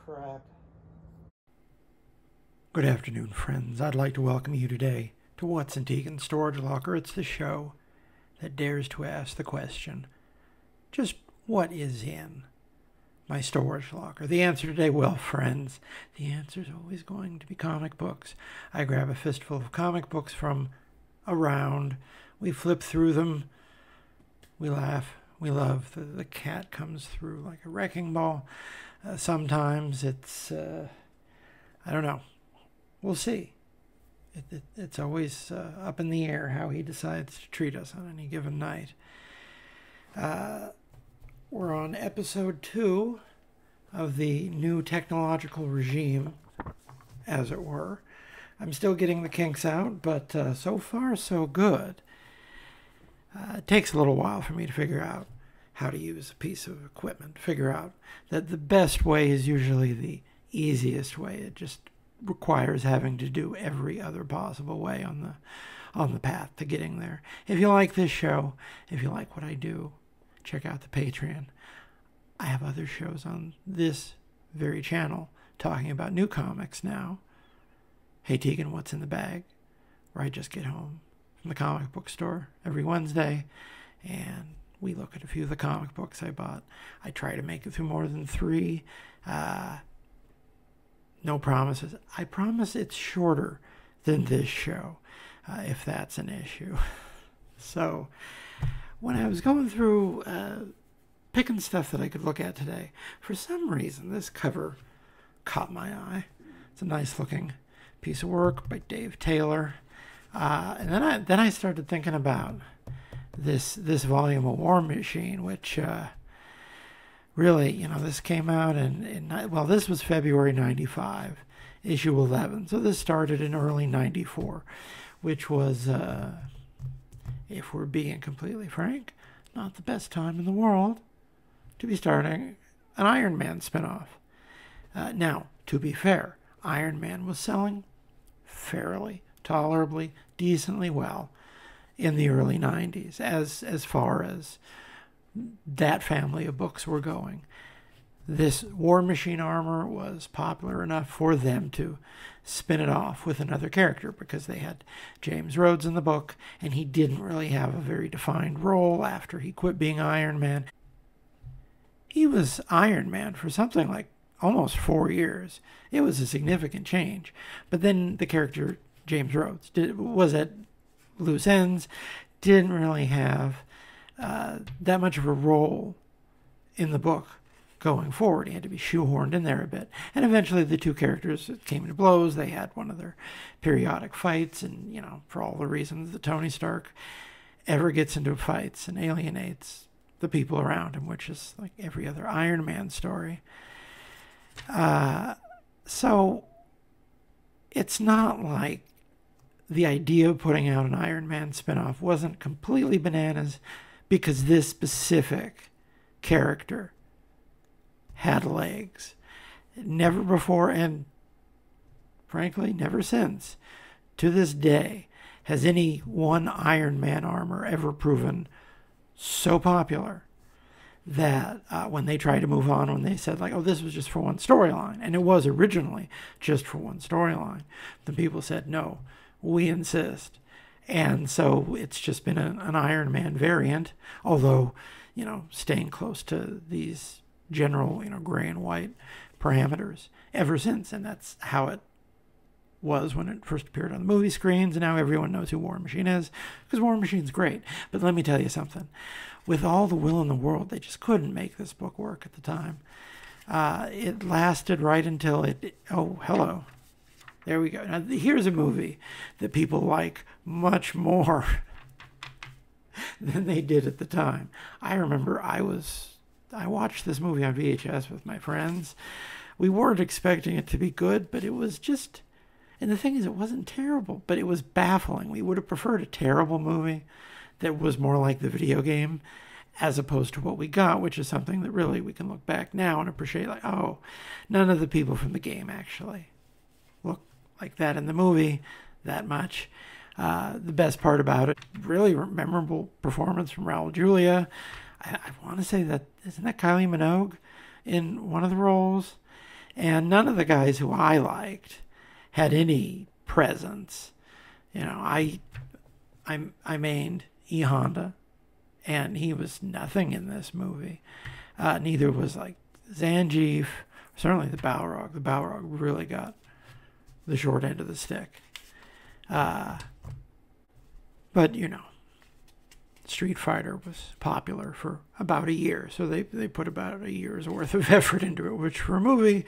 crap. Good afternoon, friends. I'd like to welcome you today to What's in Tegan's Storage Locker. It's the show that dares to ask the question, just what is in my storage locker? The answer today, well, friends, the answer is always going to be comic books. I grab a fistful of comic books from around. We flip through them. We laugh. We love. The cat comes through like a wrecking ball. Sometimes it's, I don't know. We'll see. It's always up in the air how he decides to treat us on any given night. We're on episode 2 of the new technological regime, as it were. I'm still getting the kinks out, but so far so good. It takes a little while for me to figure out how to use a piece of equipment, figure out that the best way is usually the easiest way. It just requires having to do every other possible way on the path to getting there. If you like this show, if you like what I do, check out the Patreon. I have other shows on this very channel talking about new comics now. Hey Tegan, What's in the Bag? Where I just get home from the comic book store every Wednesday and we look at a few of the comic books I bought. I try to make it through more than 3. No promises. I promise it's shorter than this show, if that's an issue. So, when I was going through picking stuff that I could look at today, for some reason this cover caught my eye. It's a nice looking piece of work by Dave Taylor. And then I started thinking about this volume of War Machine, which really, this came out this was February 95, issue 11. So this started in early 94, which was, if we're being completely frank, not the best time in the world to be starting an Iron Man spinoff. Now, to be fair, Iron Man was selling fairly, tolerably, decently well in the early 90s, as far as that family of books were going. This War Machine armor was popular enough for them to spin it off with another character because they had James Rhodes in the book, and he didn't really have a very defined role after he quit being Iron Man. He was Iron Man for something like almost 4 years. It was a significant change. But then the character James Rhodes was at loose ends, didn't really have that much of a role in the book going forward. He had to be shoehorned in there a bit. And eventually the two characters came to blows. They had one of their periodic fights, and, for all the reasons that Tony Stark ever gets into fights and alienates the people around him, which is like every other Iron Man story. So it's not like the idea of putting out an Iron Man spinoff wasn't completely bananas, because this specific character had legs. Never before, and frankly, never since, to this day, has any one Iron Man armor ever proven so popular that when they tried to move on, when they said, this was just for one storyline, and it was originally just for one storyline, the people said, no, we insist. And so it's just been an Iron Man variant, although, staying close to these general, gray and white parameters ever since. And that's how it was when it first appeared on the movie screens, and now everyone knows who War Machine is, because War Machine's great. But let me tell you something. With all the will in the world, they just couldn't make this book work at the time. It lasted right until oh, hello. There we go. Now, here's a movie that people like much more than they did at the time. I remember I watched this movie on VHS with my friends. We weren't expecting it to be good, but it was just, and the thing is, it wasn't terrible, but it was baffling. We would have preferred a terrible movie that was more like the video game, as opposed to what we got, which is something that really we can look back now and appreciate, none of the people from the game actually look like that in the movie that much. The best part about it, really memorable performance from Raul Julia. I want to say that, isn't that Kylie Minogue in one of the roles? And none of the guys who I liked had any presence. You know, I mained E. Honda, and he was nothing in this movie. Neither was like Zangief, certainly the Balrog. The Balrog really got the short end of the stick. But, you know, Street Fighter was popular for about a year, so they put about a year's worth of effort into it, which for a movie,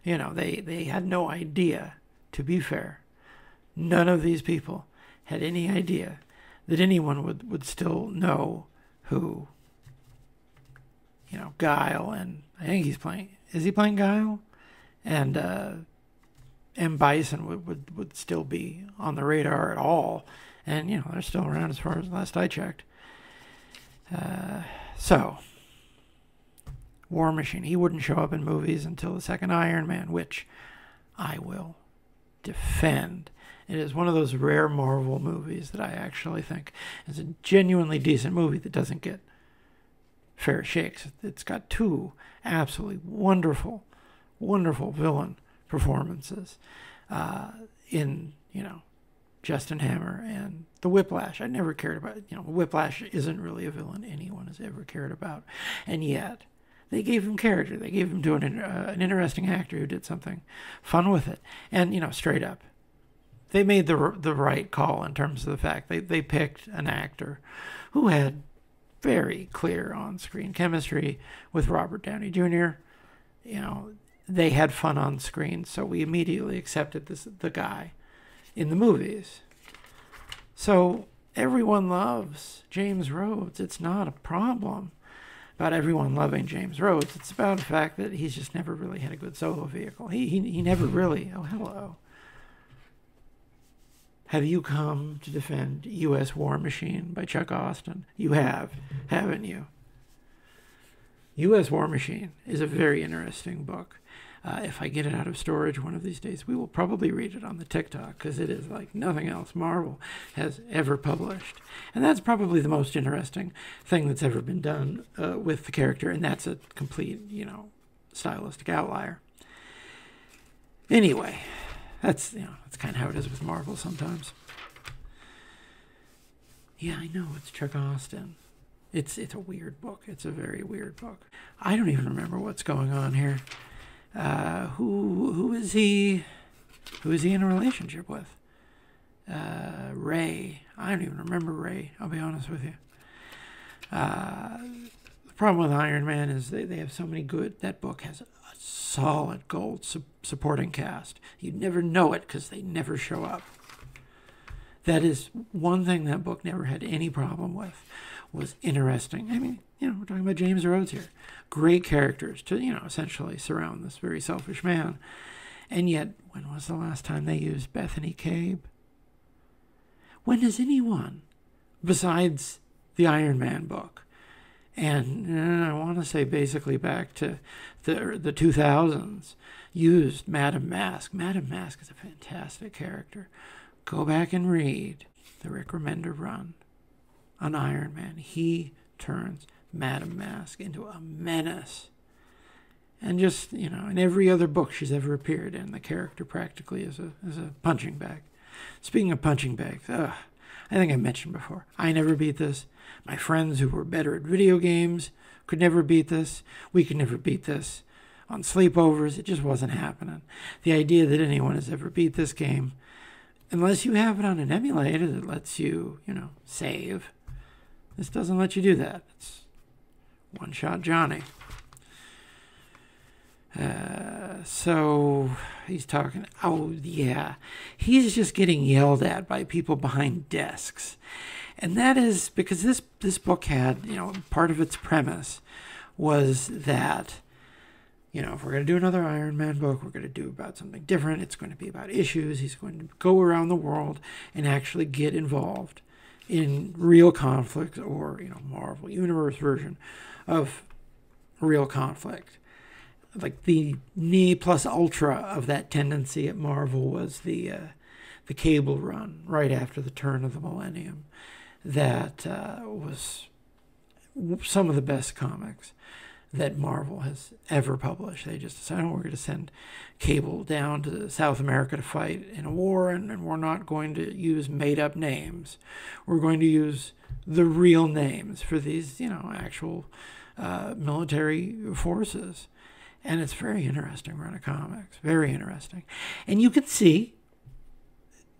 you know, they had no idea, to be fair. None of these people had any idea that anyone would still know who, you know, Guile, and I think is he playing Guile? And M. Bison would still be on the radar at all. And, you know, they're still around as far as last I checked. So, War Machine, he wouldn't show up in movies until the second Iron Man, which I will defend. It is one of those rare Marvel movies that I actually think is a genuinely decent movie that doesn't get fair shakes. It's got two absolutely wonderful, wonderful villain performances in, you know, Justin Hammer and the Whiplash. I never cared about, you know, Whiplash isn't really a villain anyone has ever cared about. And yet, they gave him character. They gave him to an interesting actor who did something fun with it. And, you know, straight up, they made the right call in terms of the fact they picked an actor who had very clear on-screen chemistry with Robert Downey Jr. You know, they had fun on screen, so we immediately accepted the guy in the movies. So everyone loves James Rhodes. It's not a problem about everyone loving James Rhodes. It's about the fact that he's just never really had a good solo vehicle. He never really... Oh, hello. Have you come to defend U.S. War Machine by Chuck Austin? You have, haven't you? U.S. War Machine is a very interesting book. If I get it out of storage one of these days, we will probably read it on the TikTok, because it is like nothing else Marvel has ever published. And that's probably the most interesting thing that's ever been done with the character, and that's a complete, you know, stylistic outlier. Anyway, that's kind of how it is with Marvel sometimes. Yeah, I know, it's Chuck Austin. It's a weird book. It's a very weird book. I don't even remember what's going on here. Who is he? Who is he in a relationship with? Ray. I don't even remember Ray. I'll be honest with you. The problem with Iron Man is they have so many good. That book has a solid gold supporting cast. You never know it because they never show up. That is one thing that book never had any problem with. Was interesting. I mean, you know, we're talking about James Rhodes here. Great characters to, you know, essentially surround this very selfish man. And yet, when was the last time they used Bethany Cabe? When has anyone, besides the Iron Man book, and I want to say basically back to the 2000s, used Madame Mask? Madame Mask is a fantastic character. Go back and read the Rick Remender run on Iron Man. He turns Madame Mask into a menace. And just, you know, in every other book she's ever appeared in, the character practically is a punching bag. Speaking of punching bags, I think I mentioned before, I never beat this. My friends who were better at video games could never beat this. We could never beat this on sleepovers. It just wasn't happening. The idea that anyone has ever beat this game, unless you have it on an emulator that lets you, you know, save, this doesn't let you do that. It's one-shot Johnny. So he's talking. Oh, yeah. He's just getting yelled at by people behind desks. And that is because this book had, you know, part of its premise was that, you know, if we're going to do another Iron Man book, we're going to do about something different. It's going to be about issues. He's going to go around the world and actually get involved in real conflict, or, you know, Marvel Universe version of real conflict. Like the ne plus ultra of that tendency at Marvel was the Cable run right after the turn of the millennium. That was some of the best comics that Marvel has ever published. They just decided, we're going to send Cable down to South America to fight in a war, and we're not going to use made-up names. We're going to use the real names for these, actual military forces. And it's very interesting run of comics. Very interesting. And you can see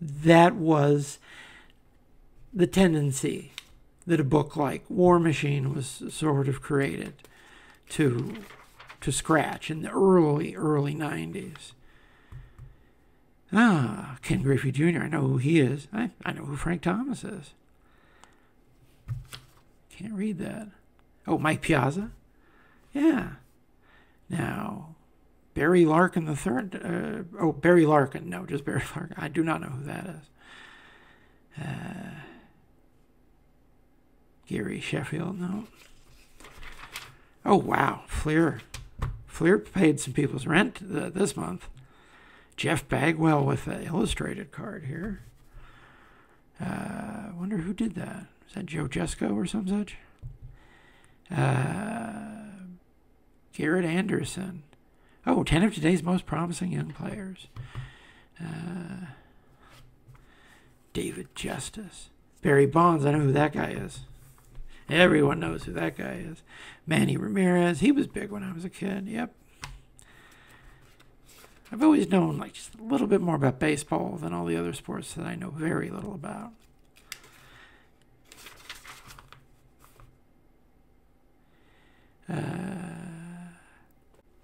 that was the tendency that a book like War Machine was sort of created to scratch in the early 90s. Ken Griffey Jr., I know who he is. I know who Frank Thomas is. Can't read that. Oh, Mike Piazza? Yeah. Now, Barry Larkin III. Barry Larkin. No, just Barry Larkin. I do not know who that is. Gary Sheffield. No. Oh, wow. Fleer paid some people's rent this month. Jeff Bagwell with the illustrated card here. I wonder who did that. Is that Joe Jesko or some such? Garrett Anderson. Oh, 10 of today's most promising young players. David Justice. Barry Bonds. I know who that guy is. Everyone knows who that guy is. Manny Ramirez. He was big when I was a kid. Yep. I've always known just a little bit more about baseball than all the other sports that I know very little about.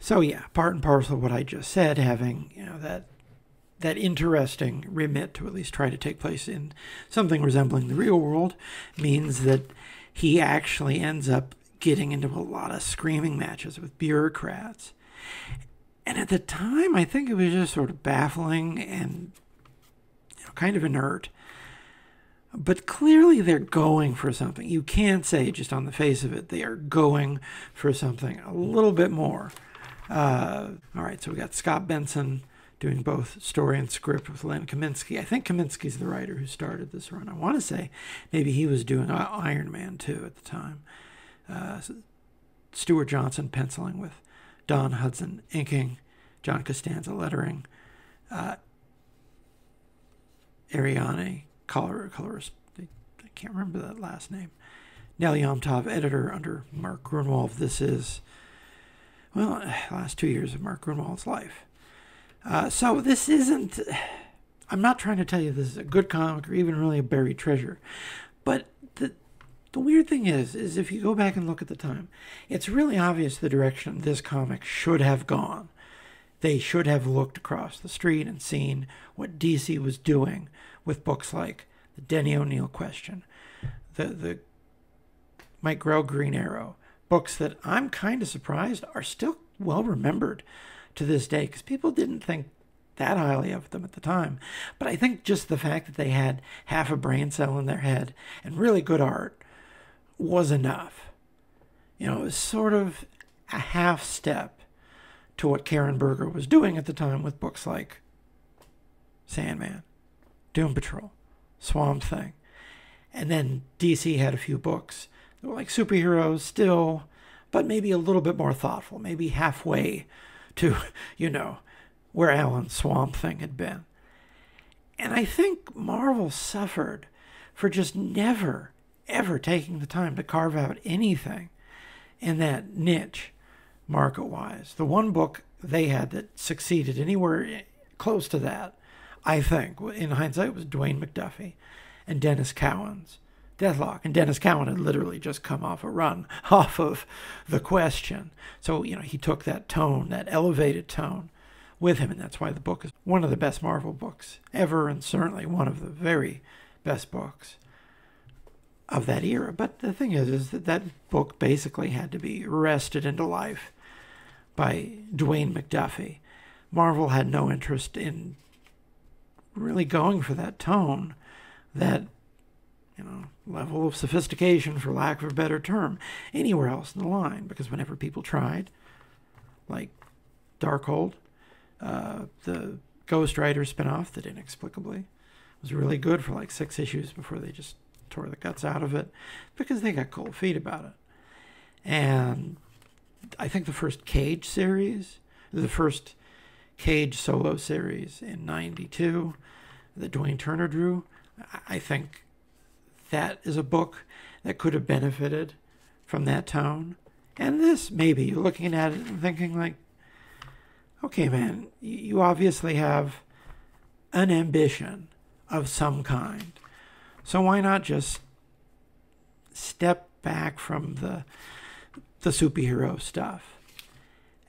So yeah, part and parcel of what I just said, having that interesting remit to at least try to take place in something resembling the real world, means that he actually ends up getting into a lot of screaming matches with bureaucrats. And at the time, I think it was just sort of baffling and kind of inert. But clearly they're going for something. You can't say just on the face of it they are going for something a little bit more. All right, so we got Scott Benson doing both story and script with Len Kaminski. I think Kaminski's the writer who started this run. I want to say maybe he was doing Iron Man too at the time. Stewart Johnson penciling with Don Hudson inking, John Costanza lettering, Ariane, colorist, I can't remember that last name, Nell Yomtov, editor under Mark Grunwald. This is, last 2 years of Mark Grunwald's life. So this isn't, I'm not trying to tell you this is a good comic or even really a buried treasure, but the weird thing is if you go back and look at the time, it's really obvious the direction this comic should have gone. They should have looked across the street and seen what DC was doing with books like the Denny O'Neil Question, the Mike Grell Green Arrow, books that I'm kind of surprised are still well remembered to this day, because people didn't think that highly of them at the time. But I think just the fact that they had half a brain cell in their head and really good art was enough. It was sort of a half step to what Karen Berger was doing at the time with books like Sandman, Doom Patrol, Swamp Thing. And then DC had a few books that were like superheroes still, but maybe a little bit more thoughtful, maybe halfway to, where Alan's Swamp Thing had been. And I think Marvel suffered for just never, ever taking the time to carve out anything in that niche, market-wise. The one book they had that succeeded anywhere close to that, I think, in hindsight, was Dwayne McDuffie and Dennis Cowan's Deathlock. And Dennis Cowan had literally just come off a run off of The Question. So, he took that tone, that elevated tone, with him, and that's why the book is one of the best Marvel books ever, and certainly one of the very best books of that era. But the thing is that book basically had to be wrested into life by Dwayne McDuffie. Marvel had no interest in really going for that tone, that level of sophistication, for lack of a better term, anywhere else in the line, because whenever people tried, like Darkhold, the Ghost Rider spinoff that inexplicably was really good for like 6 issues before they just tore the guts out of it, because they got cold feet about it. And I think the first Cage series, the first Cage solo series in '92 that Dwayne Turner drew. I think that is a book that could have benefited from that tone. And this, maybe, you're looking at it and thinking like, okay, man, you obviously have an ambition of some kind. So why not just step back from the superhero stuff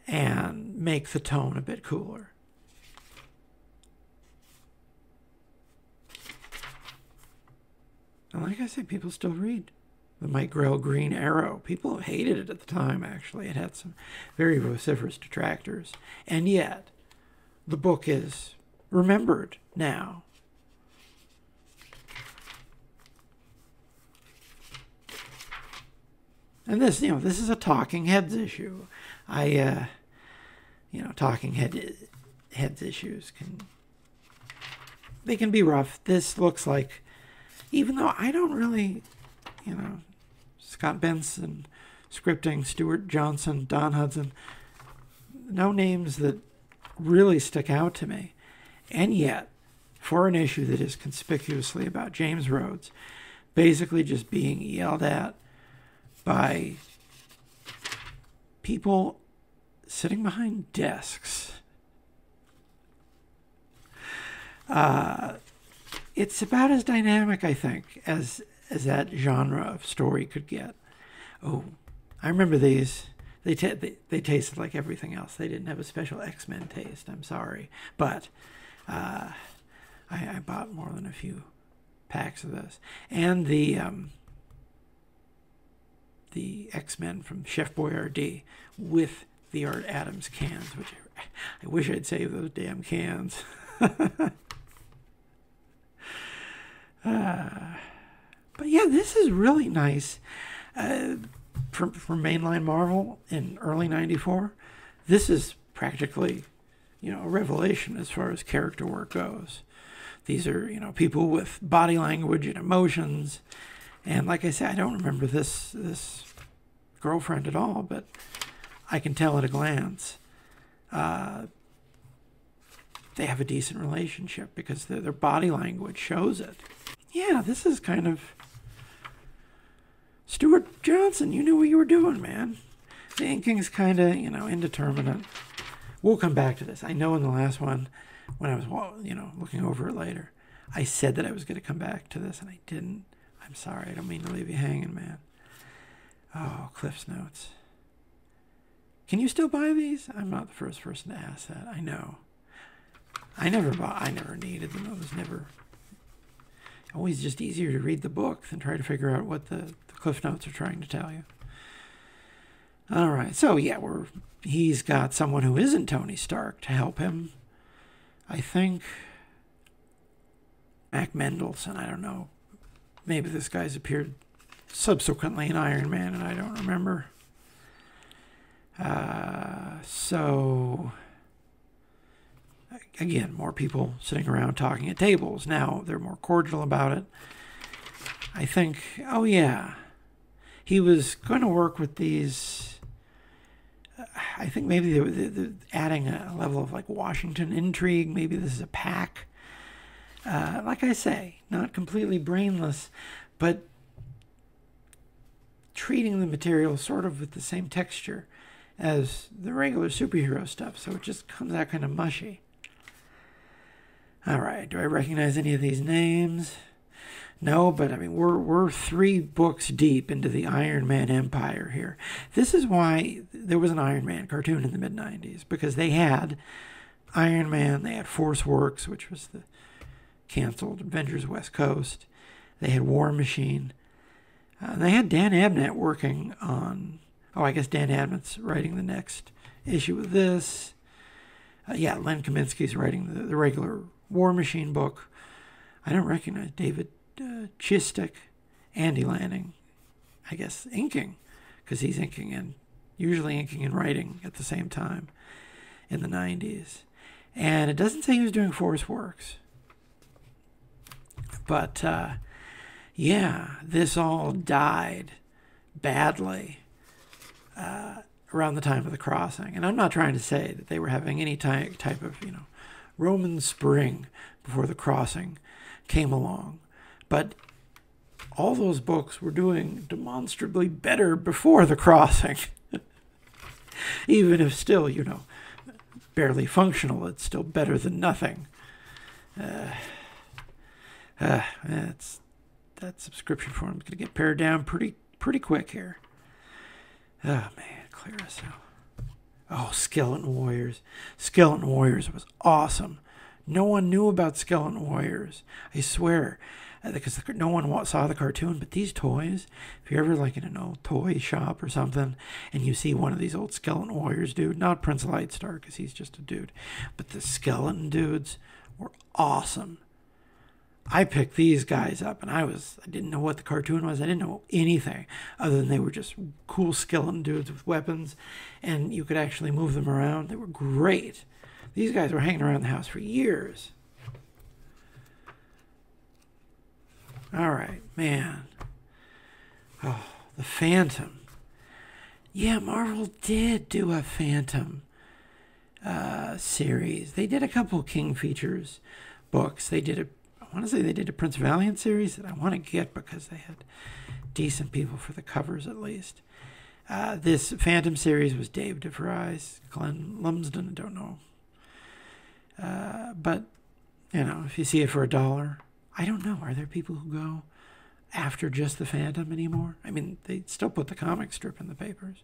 and make the tone a bit cooler? And like I said, people still read the Mike Grell Green Arrow. People hated it at the time, actually. It had some very vociferous detractors. And yet, the book is remembered now. And this, this is a Talking Heads issue. Talking Heads issues they can be rough. This looks like, even though I don't really, Scott Benson, scripting, Stewart Johnson, Don Hudson, no names that really stick out to me. And yet, for an issue that is conspicuously about James Rhodes, basically just being yelled at by people sitting behind desks. It's about as dynamic, I think, as that genre of story could get. Oh, I remember these. They tasted like everything else. They didn't have a special X-Men taste. I'm sorry, but I bought more than a few packs of this, and the X-Men from Chef Boyardee with the Art Adams cans, which I wish I'd saved those damn cans. But yeah, this is really nice. For mainline Marvel in early '94, this is practically, a revelation as far as character work goes. These are, people with body language and emotions. And like I said, I don't remember this girlfriend at all, but I can tell at a glance they have a decent relationship because their body language shows it. Yeah, this is kind of Stewart Johnson. You knew what you were doing, man. The inking's kind of, indeterminate. We'll come back to this. I know in the last one, when I was, looking over it later, I said that I was going to come back to this, and I didn't. I'm sorry. I don't mean to leave you hanging, man. Oh, Cliff's Notes. Can you still buy these? I'm not the first person to ask that. I know. I never needed them. It was never... Always just easier to read the book than try to figure out what the Cliff Notes are trying to tell you. All right. So, yeah, he's got someone who isn't Tony Stark to help him. I think Mac Mendelsohn. I don't know. Maybe this guy's appeared subsequently in Iron Man, and I don't remember. So, again, more people sitting around talking at tables. Now they're more cordial about it. I think, oh yeah, he was going to work with these. I think maybe they're adding a level of like Washington intrigue. Maybe this is a pack. Like I say, not completely brainless, but treating the material sort of with the same texture as the regular superhero stuff, so it just comes out kind of mushy. All right, do I recognize any of these names? No, but I mean, we're 3 books deep into the Iron Man empire here. This is why there was an Iron Man cartoon in the mid-90s, because they had Iron Man, they had Force Works, which was the canceled Avengers West Coast. They had War Machine. They had Dan Abnett working on... Oh, I guess Dan Abnett's writing the next issue of this. Yeah, Len Kaminski's writing the regular War Machine book. I don't recognize David Chistek, Andy Lanning, I guess inking, because he's usually inking and writing at the same time in the 90s. And it doesn't say he was doing Force Works. But, yeah, this all died badly around the time of the crossing. And I'm not trying to say that they were having any type of, Roman spring before the crossing came along. But all those books were doing demonstrably better before the crossing. Even if still, barely functional, it's still better than nothing. That subscription form is going to get pared down pretty quick here. Oh, man, clear us out. Oh, Skeleton Warriors. Skeleton Warriors was awesome. No one knew about Skeleton Warriors. I swear. Because no one saw the cartoon, but these toys, if you're ever like in an old toy shop or something, and you see one of these old Skeleton Warriors dude, not Prince Lightstar, because he's just a dude, but the skeleton dudes were awesome. I picked these guys up, and I didn't know what the cartoon was. I didn't know anything other than they were just cool skeleton dudes with weapons, and you could actually move them around. They were great. These guys were hanging around the house for years. All right, man. Oh, the Phantom. Yeah, Marvel did do a Phantom series. They did a couple King Features books. I want to say they did a Prince Valiant series that I want to get because they had decent people for the covers at least. This Phantom series was Dave DeVries, Glenn Lumsden, I don't know. But, if you see it for $1, I don't know. Are there people who go after just the Phantom anymore? I mean, they still put the comic strip in the papers.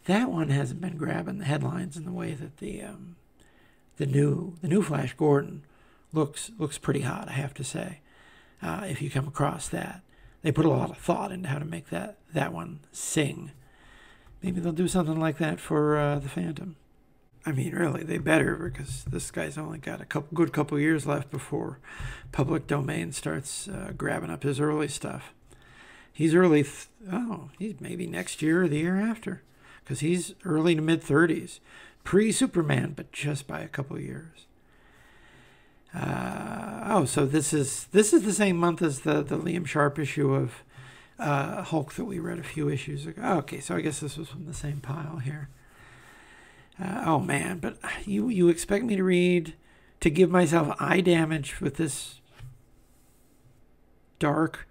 That one hasn't been grabbing the headlines in the way that the new Flash Gordon looks pretty hot, I have to say. If you come across that, they put a lot of thought into how to make that one sing. Maybe they'll do something like that for the Phantom. I mean, really, they better, because this guy's only got a good couple years left before public domain starts grabbing up his early stuff. He's he's maybe next year or the year after, because he's early to mid-30s, pre-Superman, but just by a couple years. So this is the same month as the Liam Sharp issue of Hulk that we read a few issues ago. Okay, so I guess this was from the same pile here. Oh man, but you expect me to give myself eye damage with this dark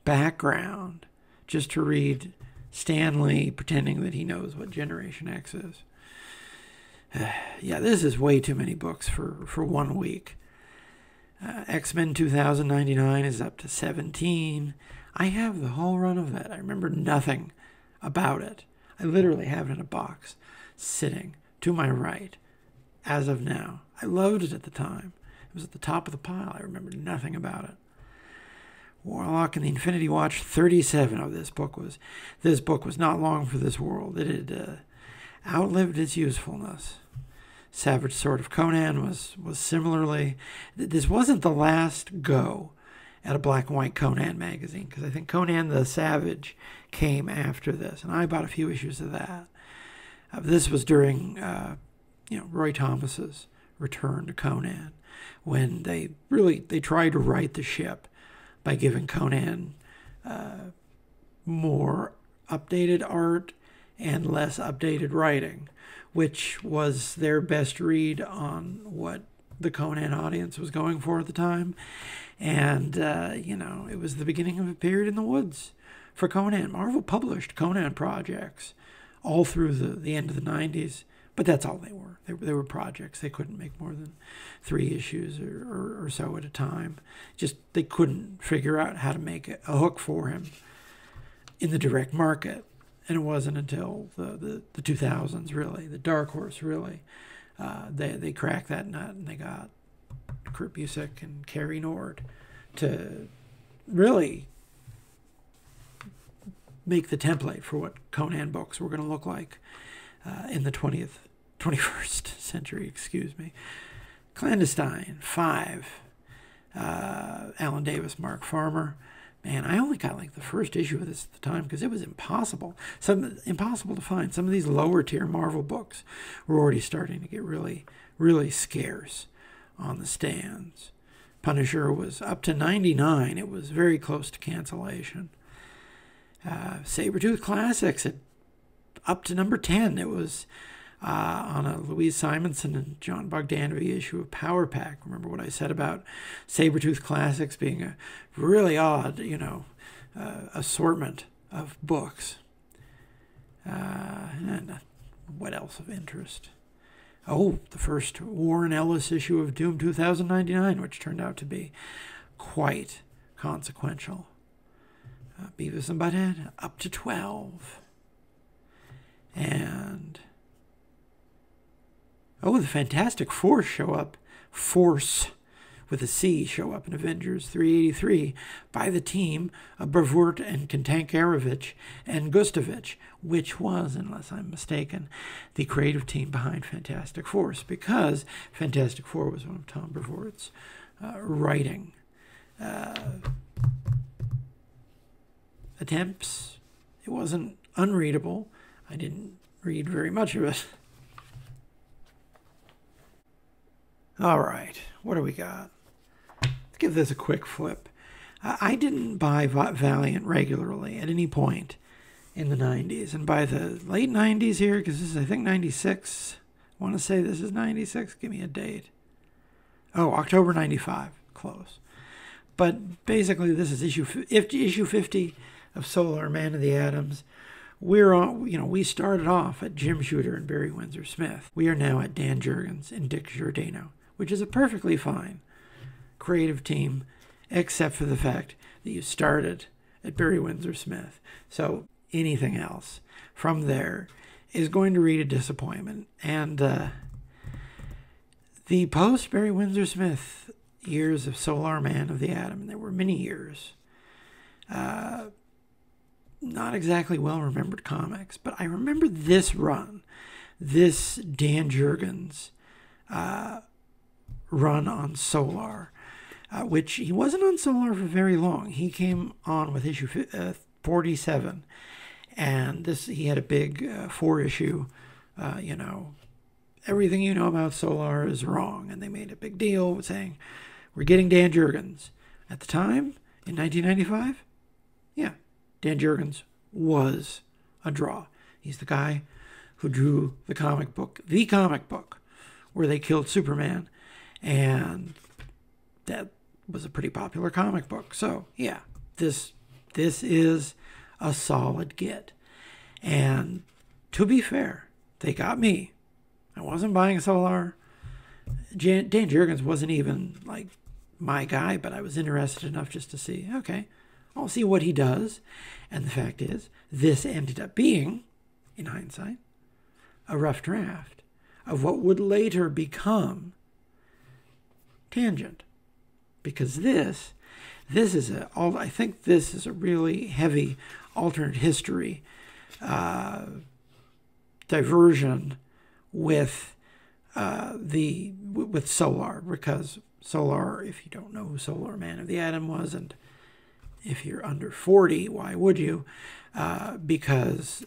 background just to read Stan Lee pretending that he knows what Generation X is. Yeah, this is way too many books for 1 week. X-Men 2099 is up to 17. I have the whole run of that. I remember nothing about it. I literally have it in a box sitting to my right as of now. I loved it at the time. It was at the top of the pile. I remember nothing about it. Warlock and the Infinity Watch, 37 of this book was not long for this world. It had outlived its usefulness. Savage Sword of Conan was similarly. This wasn't the last go at a black and white Conan magazine, because I think Conan the Savage came after this, and I bought a few issues of that. This was during, Roy Thomas's return to Conan, when they tried to right the ship by giving Conan more updated art and less updated writing, which was their best read on what the Conan audience was going for at the time. And, it was the beginning of a period in the woods for Conan. Marvel published Conan projects all through the end of the 90s, but that's all they were. They were projects. They couldn't make more than 3 issues or so at a time. Just they couldn't figure out how to make a hook for him in the direct market. And it wasn't until the 2000s, really, the Dark Horse, really, they cracked that nut, and they got Kurt Busiek and Cary Nord to really make the template for what Conan books were going to look like in the 21st century, Clandestine, 5, Alan Davis, Mark Farmer. Man, I only got the first issue of this at the time because it was impossible to find. Some of these lower tier Marvel books were already starting to get really, really scarce on the stands. Punisher was up to 99. It was very close to cancellation. Sabretooth Classics, up to number 10. It was on a Louise Simonson and John Bogdanovich issue of Power Pack. Remember what I said about Sabretooth Classics being a really odd, assortment of books. And what else of interest? Oh, the first Warren Ellis issue of Doom 2099, which turned out to be quite consequential. Beavis and Butthead, up to 12. And the Fantastic Force show up. Force with a C show up in Avengers 383 by the team of Brevoort and Kantankerevich and Gustovich, which was, unless I'm mistaken, the creative team behind Fantastic Force, because Fantastic Four was one of Tom Brevoort's writing attempts. It wasn't unreadable. I didn't read very much of it. All right, what do we got? Let's give this a quick flip. I didn't buy Valiant regularly at any point in the 90s. And by the late 90s here, because this is, I think, 96. I want to say this is 96. Give me a date. Oh, October 95. Close. But basically, this is issue 50 of Solar Man of the Atoms. We're on, we started off at Jim Shooter and Barry Windsor Smith. We are now at Dan Jurgens and Dick Giordano, which is a perfectly fine creative team, except for the fact that you started at Barry Windsor Smith. So anything else from there is going to read a disappointment. And the post-Barry Windsor Smith years of Solar Man of the Atom, and there were many years, not exactly well-remembered comics, but I remember this run, this Dan Jurgens run on Solar, which he wasn't on Solar for very long. He came on with issue 47, and he had a big 4-issue, everything you know about Solar is wrong, and they made a big deal saying, we're getting Dan Jurgens. At the time, in 1995, yeah, Dan Jurgens was a draw. He's the guy who drew the comic book where they killed Superman, and that was a pretty popular comic book. So yeah, this is a solid get. And to be fair, they got me. I wasn't buying Solar. Dan Jurgens wasn't even like my guy, but I was interested enough just to see, okay, I'll see what he does. And the fact is, this ended up being, in hindsight, a rough draft of what would later become Tangent. Because this is I think this is a really heavy alternate history diversion with Solar, because Solar, if you don't know who Solar Man of the Atom was, and if you're under 40, why would you? Because,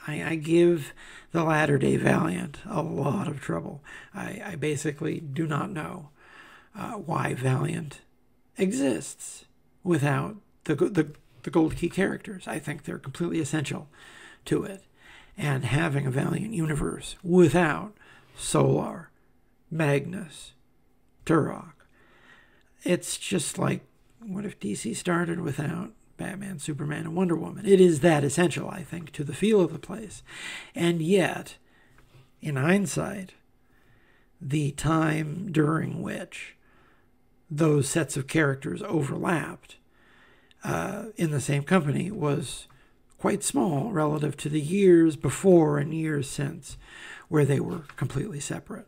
I give the latter-day Valiant a lot of trouble. I basically do not know why Valiant exists without the Gold Key characters. I think they're completely essential to it. And having a Valiant universe without Solar, Magnus, Turok, it's just like, what if DC started without Batman, Superman, and Wonder Woman? It is that essential, I think, to the feel of the place. And yet, in hindsight, the time during which those sets of characters overlapped in the same company was quite small relative to the years before and years since where they were completely separate.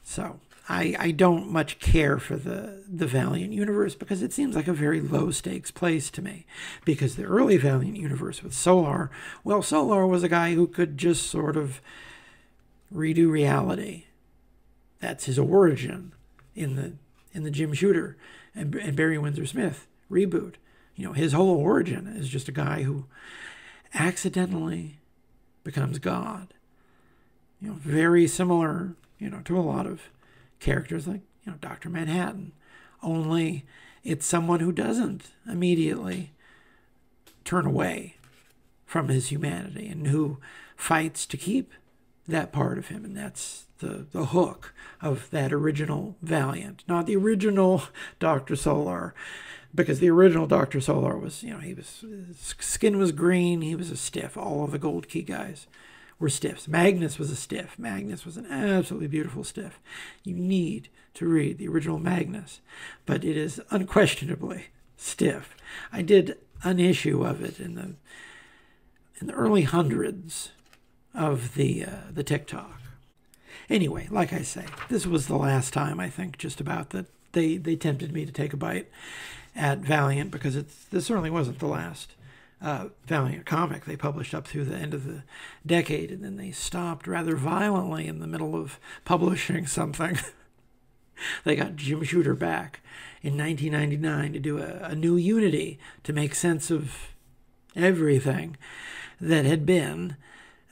So I don't much care for the Valiant universe because it seems like a very low-stakes place to me. Because the early Valiant universe with Solar, well, Solar was a guy who could just sort of redo reality. That's his origin in the Jim Shooter and Barry Windsor Smith reboot. His whole origin is just a guy who accidentally becomes God. Very similar, to a lot of characters like, Dr. Manhattan only it's someone who doesn't immediately turn away from his humanity and who fights to keep that part of him. And that's the hook of that original Valiant, not the original Dr. Solar, because the original Dr. Solar was, his skin was green, he was a stiff. All of the Gold Key guys were stiffs. Magnus was a stiff. Magnus was an absolutely beautiful stiff. You need to read the original Magnus, but it is unquestionably stiff. I did an issue of it in the early hundreds of the TikTok. Anyway, like I say, this was the last time, I think, just about that they tempted me to take a bite at Valiant, because this certainly wasn't the last Valiant comic they published up through the end of the decade, and then they stopped rather violently in the middle of publishing something. They got Jim Shooter back in 1999 to do a new Unity to make sense of everything that had been,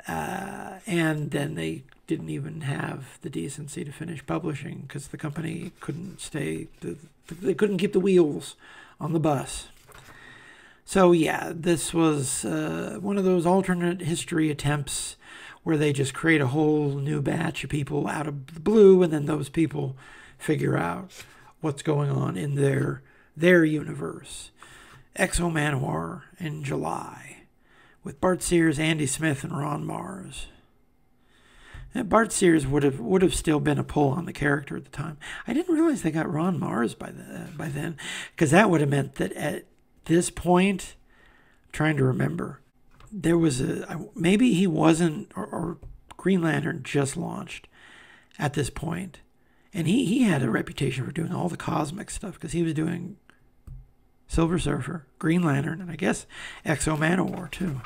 and then they didn't even have the decency to finish publishing because the company couldn't they couldn't keep the wheels on the bus. So yeah, this was one of those alternate history attempts where they just create a whole new batch of people out of the blue, and then those people figure out what's going on in their universe. Exo Manowar in July, with Bart Sears, Andy Smith, and Ron Mars. And Bart Sears would have still been a pull on the character at the time. I didn't realize they got Ron Mars by then, because that would have meant that at this point, I'm trying to remember, there was maybe he wasn't, or Green Lantern just launched at this point, and he had a reputation for doing all the cosmic stuff because he was doing Silver Surfer, Green Lantern, and I guess Exo Manowar too,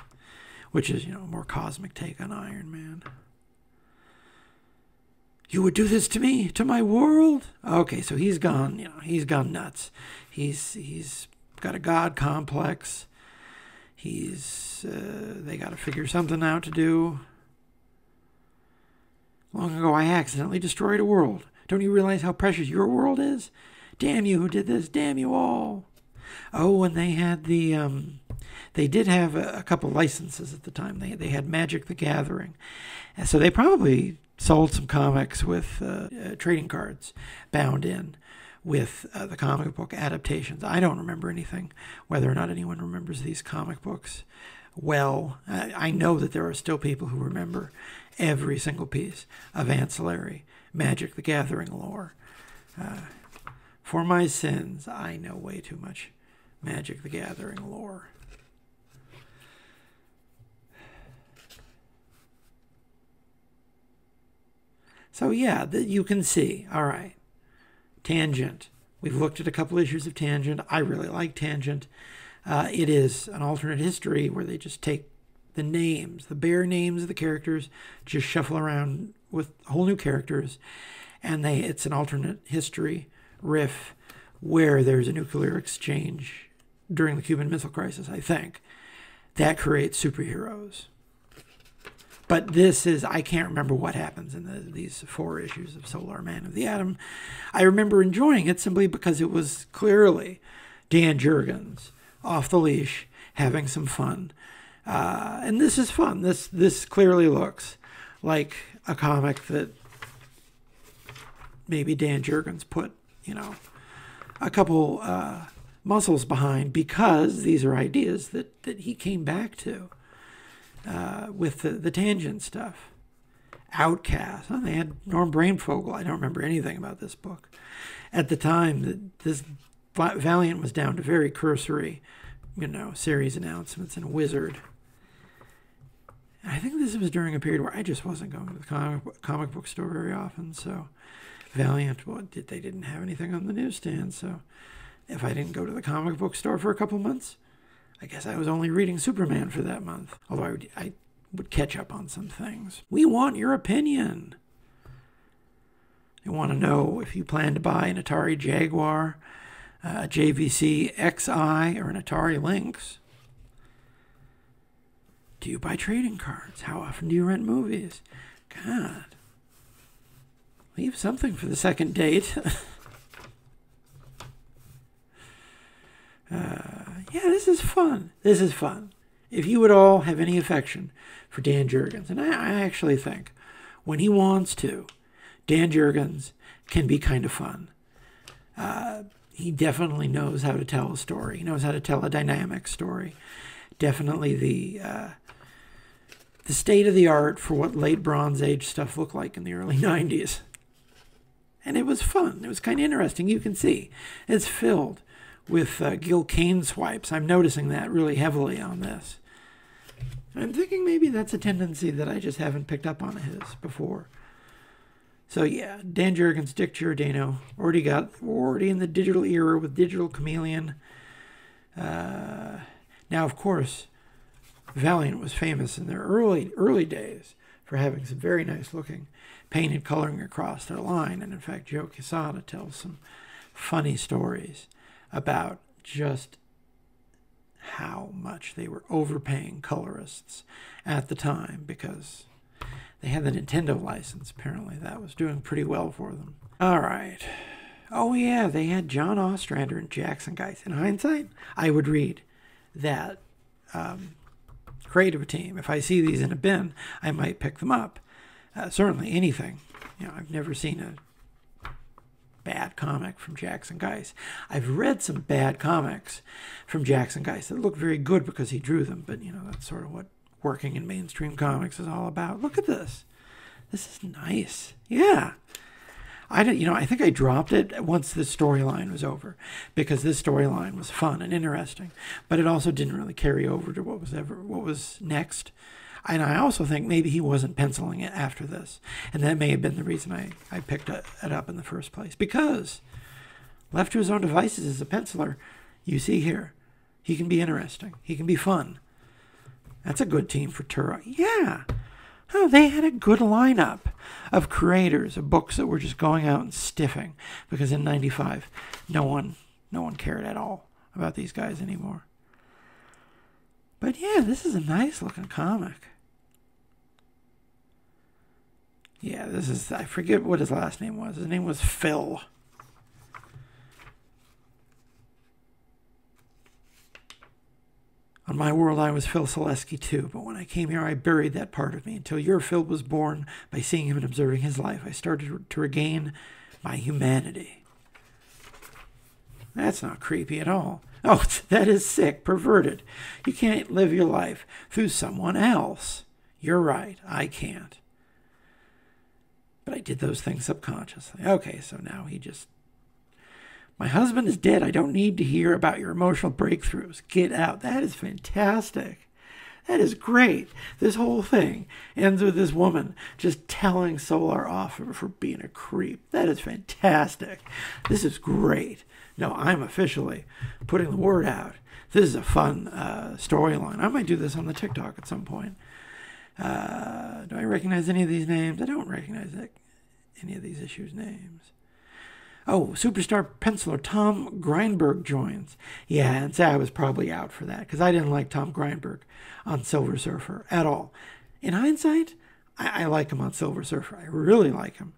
which is, a more cosmic take on Iron Man. You would do this to me, to my world? Okay, so he's gone, he's gone nuts. He's got a god complex. They got to figure something out to do. Long ago, I accidentally destroyed a world. Don't you realize how precious your world is? Damn you who did this. Damn you all. Oh, and they had they did have a couple licenses at the time. They had Magic the Gathering. And so they probably sold some comics with trading cards bound in with the comic book adaptations. I don't remember anything, whether or not anyone remembers these comic books well. I know that there are still people who remember every single piece of ancillary Magic the Gathering lore. For my sins, I know way too much Magic the Gathering lore. So yeah, you can see, all right, Tangent. We've looked at a couple issues of Tangent. I really like Tangent. It is an alternate history where they just take the names, the bare names of the characters, just shuffle around with whole new characters, and it's an alternate history riff where there's a nuclear exchange during the Cuban Missile Crisis, I think. That creates superheroes. But I can't remember what happens in these 4 issues of Solar Man of the Atom. I remember enjoying it simply because it was clearly Dan Jurgens off the leash, having some fun. And this is fun. This clearly looks like a comic that maybe Dan Jurgens put, a couple muscles behind, because these are ideas that he came back to. With the Tangent stuff. Outcast. Oh, they had Norm Brainfogel. I don't remember anything about this book. At the time, this Valiant was down to very cursory, series announcements and Wizard. And I think this was during a period where I just wasn't going to the comic book store very often, so Valiant, they didn't have anything on the newsstand, so if I didn't go to the comic book store for a couple months, I guess I was only reading Superman for that month, although I would catch up on some things. We want your opinion. You want to know if you plan to buy an Atari Jaguar, a JVC XI, or an Atari Lynx. Do you buy trading cards? How often do you rent movies? God. Leave something for the second date. Yeah, this is fun. This is fun. If you would all have any affection for Dan Jurgens, and I actually think when he wants to, Dan Jurgens can be kind of fun. He definitely knows how to tell a story. He knows how to tell a dynamic story. Definitely the state of the art for what late Bronze Age stuff looked like in the early 90s. And it was fun. It was kind of interesting. You can see it's filled with Gil Kane swipes. I'm noticing that really heavily on this. I'm thinking maybe that's a tendency that I just haven't picked up on his before. So yeah, Dan Jurgens, Dick Giordano, already in the digital era with Digital Chameleon. Now, of course, Valiant was famous in their early days for having some very nice looking painted coloring across their line. And in fact, Joe Quesada tells some funny stories about just how much they were overpaying colorists at the time because they had the Nintendo license. Apparently that was doing pretty well for them. All right. Oh yeah, they had John Ostrander and Jackson Geist. In hindsight, I would read that creative team. If I see these in a bin, I might pick them up. Certainly anything. I've never seen a bad comic from Jackson Geist. I've read some bad comics from Jackson Geist that look very good because he drew them, but that's sort of what working in mainstream comics is all about. Look at this. This is nice. Yeah. I think I dropped it once the storyline was over because this storyline was fun and interesting, but it also didn't really carry over to what was next. And I also think maybe he wasn't penciling it after this. And that may have been the reason I picked it up in the first place. Because left to his own devices as a penciler, you see here, he can be interesting. He can be fun. That's a good team for Turok. Yeah. Oh, they had a good lineup of creators of books that were just going out and stiffing. Because in 95, no one cared at all about these guys anymore. But yeah, this is a nice looking comic. Yeah, I forget what his last name was. His name was Phil. On my world, I was Phil Selesky too, but when I came here, I buried that part of me until your Phil was born. By seeing him and observing his life, I started to regain my humanity. That's not creepy at all. Oh, that is sick, perverted. You can't live your life through someone else. You're right, I can't. But I did those things subconsciously. Okay, so now my husband is dead. I don't need to hear about your emotional breakthroughs. Get out. That is fantastic. That is great. This whole thing ends with this woman just telling Solar off for being a creep. That is fantastic. This is great. No, I'm officially putting the word out. This is a fun storyline. I might do this on the TikTok at some point. Do I recognize any of these names? I don't recognize any of these issues' names. Oh, superstar penciler Tom Greinberg joins. Yeah, and say I was probably out for that because I didn't like Tom Greinberg on Silver Surfer at all. In hindsight, I like him on Silver Surfer. I really like him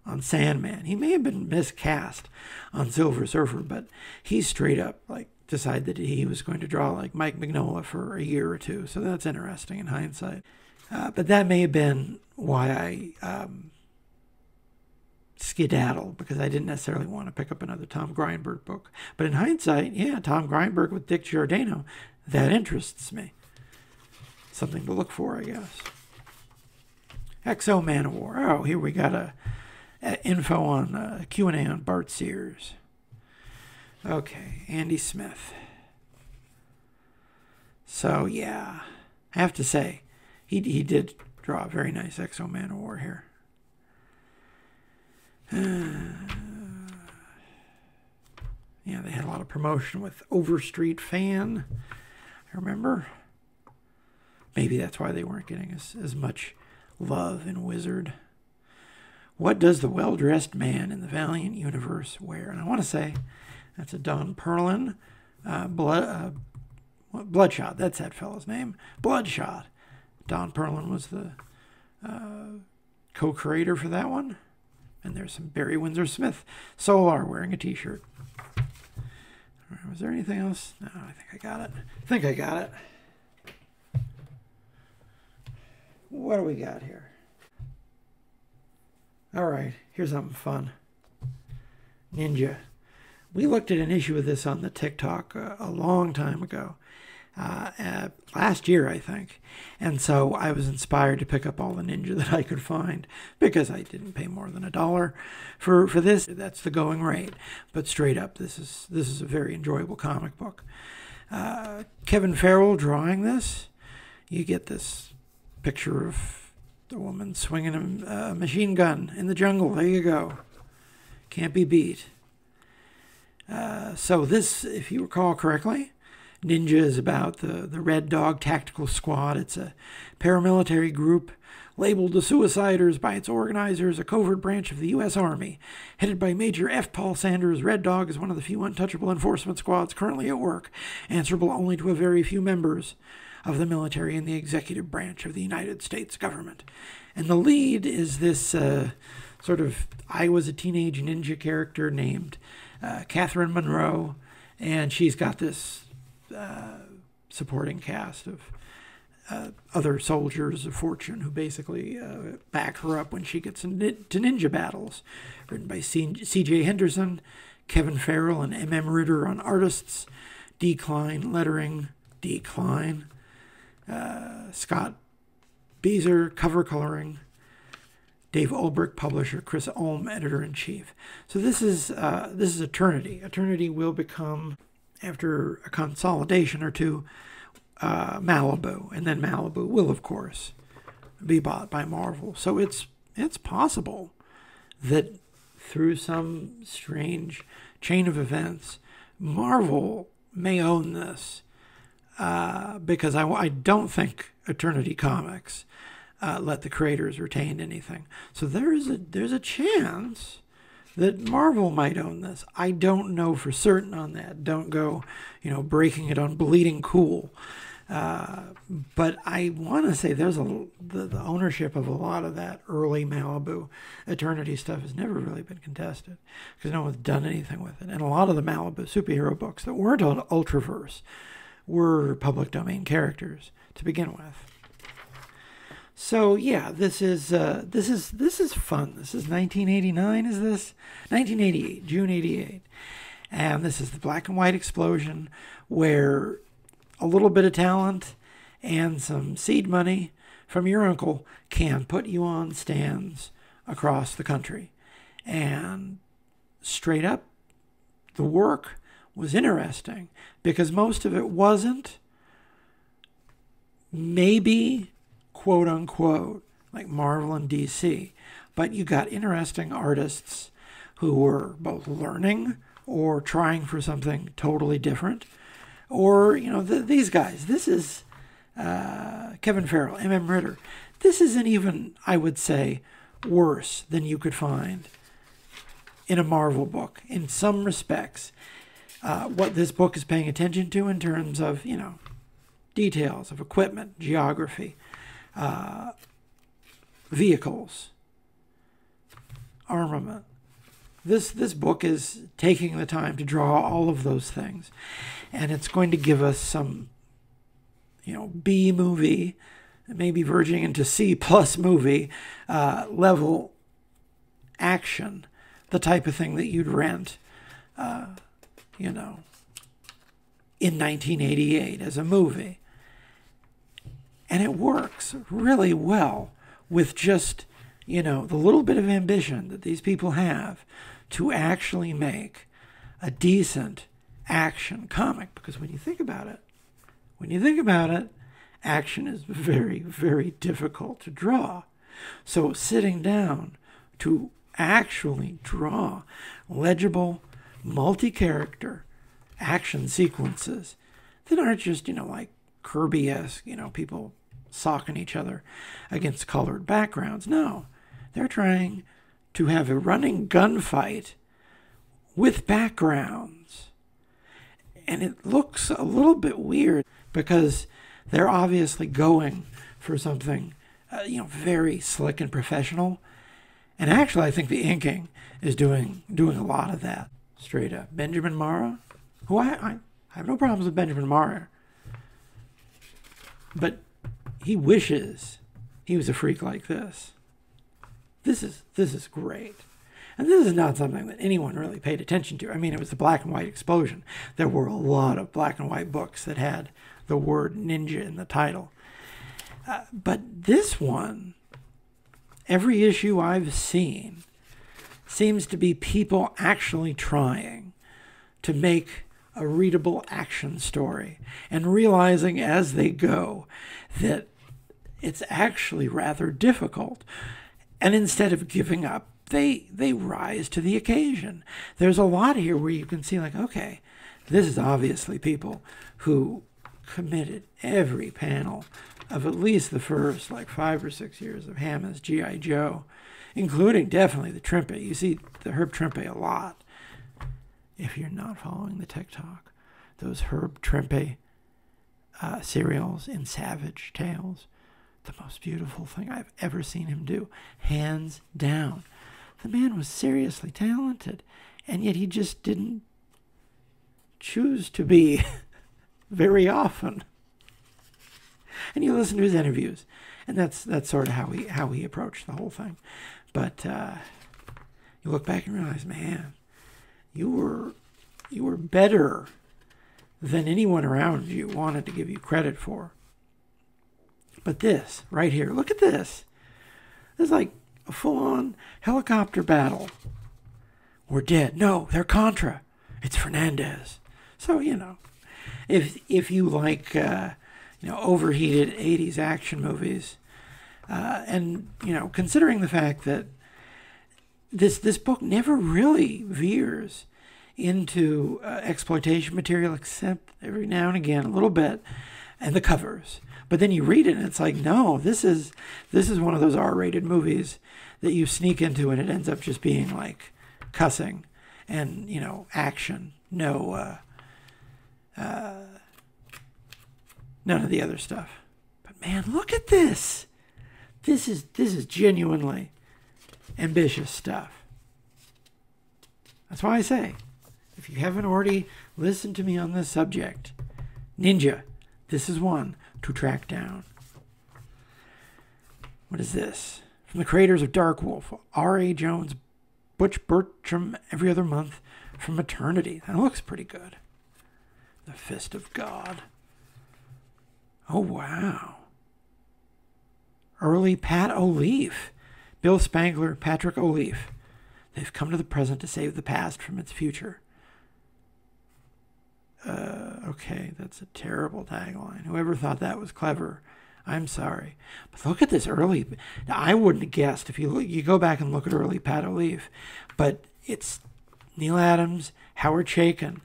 on Sandman. He may have been miscast on Silver Surfer, but he straight up decided that he was going to draw like Mike Mignola for a year or two. So that's interesting in hindsight. But that may have been why I skedaddled, because I didn't necessarily want to pick up another Tom Greinberg book. But in hindsight, yeah, Tom Greinberg with Dick Giordano, that interests me. Something to look for, I guess. XO Man of War. Oh, here we got a info on Q&A on Bart Sears. Okay, Andy Smith. So, yeah, I have to say, he did draw a very nice XO Man of War here. Yeah, they had a lot of promotion with Overstreet Fan. I remember. Maybe that's why they weren't getting as much love in Wizard. What does the well-dressed man in the Valiant universe wear? And I want to say that's a Don Perlin. Bloodshot. That's that fellow's name. Bloodshot. Don Perlin was the co-creator for that one. And there's some Barry Windsor Smith Solar wearing a t-shirt. Was there anything else? No, I think I got it. I think I got it. What do we got here? All right, here's something fun. Ninja. We looked at an issue of this on the TikTok a long time ago. Last year, I think. And so I was inspired to pick up all the Ninja that I could find because I didn't pay more than $1 for this. That's the going rate. But straight up, this is a very enjoyable comic book. Kevin Farrell drawing this. You get this picture of the woman swinging a machine gun in the jungle. There you go. Can't be beat. So this, if you recall correctly, Ninja is about the Red Dog Tactical Squad. It's a paramilitary group labeled the Suiciders by its organizers, a covert branch of the U.S. Army. Headed by Major F. Paul Sanders, Red Dog is one of the few untouchable enforcement squads currently at work, answerable only to a very few members of the military and the executive branch of the United States government. And the lead is this sort of I was a teenage ninja character named Catherine Monroe, and she's got this supporting cast of other soldiers of fortune who basically back her up when she gets into ninja battles. Written by C.J. Henderson, Kevin Farrell, and M.M. Ritter on artists, Decline lettering, Decline, Scott Beezer cover coloring, Dave Ulbrich publisher, Chris Ulm editor-in-chief. So this is Eternity. Eternity will become, after a consolidation or two, Malibu, and then Malibu will, of course, be bought by Marvel. So it's possible that through some strange chain of events, Marvel may own this, because I don't think Eternity Comics let the creators retain anything. So there's a chance that Marvel might own this. I don't know for certain on that. Don't go, breaking it on Bleeding Cool. But I want to say there's the ownership of a lot of that early Malibu Eternity stuff has never really been contested because no one's done anything with it. And a lot of the Malibu superhero books that weren't on Ultraverse were public domain characters to begin with. So yeah, this is fun. This is 1989. Is this 1988? June 88, and this is the black and white explosion where a little bit of talent and some seed money from your uncle can put you on stands across the country. And straight up, the work was interesting because most of it wasn't maybe quote unquote like Marvel and DC, but you got interesting artists who were both learning or trying for something totally different. Or, these guys. This is Kevin Farrell, M.M. Ritter. This isn't even, I would say, worse than you could find in a Marvel book. In some respects, what this book is paying attention to in terms of, details of equipment, geography, vehicles, armament. This book is taking the time to draw all of those things. And it's going to give us some, B movie, maybe verging into C+ movie level action, the type of thing that you'd rent, in 1988 as a movie. And it works really well with just, the little bit of ambition that these people have to actually make a decent action comic. Because when you think about it, action is very, very difficult to draw. So sitting down to actually draw legible, multi-character action sequences that aren't just, like Kirby-esque, people socking each other against colored backgrounds. No, they're trying to have a running gunfight with backgrounds. And it looks a little bit weird because they're obviously going for something, very slick and professional. And actually, I think the inking is doing a lot of that. Straight up. Benjamin Marra, who I have no problems with Benjamin Marr, but he wishes he was a freak like this. This is great. And this is not something that anyone really paid attention to. I mean, it was the black and white explosion. There were a lot of black and white books that had the word ninja in the title. But this one, every issue I've seen seems to be people actually trying to make a readable action story and realizing as they go that it's actually rather difficult. And instead of giving up, they rise to the occasion. There's a lot here where you can see, like, okay, this is obviously people who committed every panel of at least the first, 5 or 6 years of Hammond's G.I. Joe, including definitely the Trimpe. You see the Herb Trimpe a lot. If you're not following the TikTok, those Herb Trimpe serials in Savage Tales, the most beautiful thing I've ever seen him do, hands down. The man was seriously talented, and yet he just didn't choose to be very often. And you listen to his interviews, and that's sort of how he approached the whole thing. But you look back and realize, man, you were better than anyone around you wanted to give you credit for. But this right here, look at this. This is like a full-on helicopter battle. We're dead. No, they're Contra. It's Fernandez. So, if you like, overheated 80s action movies, and, considering the fact that this book never really veers into exploitation material, except every now and again, a little bit, and the covers. But then you read it, and it's like, no, this is one of those R-rated movies that you sneak into, and it ends up just being like cussing and action. No, none of the other stuff. But man, look at this. This is genuinely ambitious stuff. That's why I say, if you haven't already listened to me on this subject, Ninja, this is one to track down. What is this? From the creators of Dark Wolf, R.A. Jones, Butch Bertram, Every Other Month from Eternity. That looks pretty good. The Fist of God. Oh, wow. Early Pat O'Leaf. Bill Spangler, Patrick O'Leaf. They've come to the present to save the past from its future. Okay, that's a terrible tagline. Whoever thought that was clever, I'm sorry. But look at this early. I wouldn't have guessed if you go back and look at early Pat O'Leaf. But it's Neil Adams, Howard Chaykin.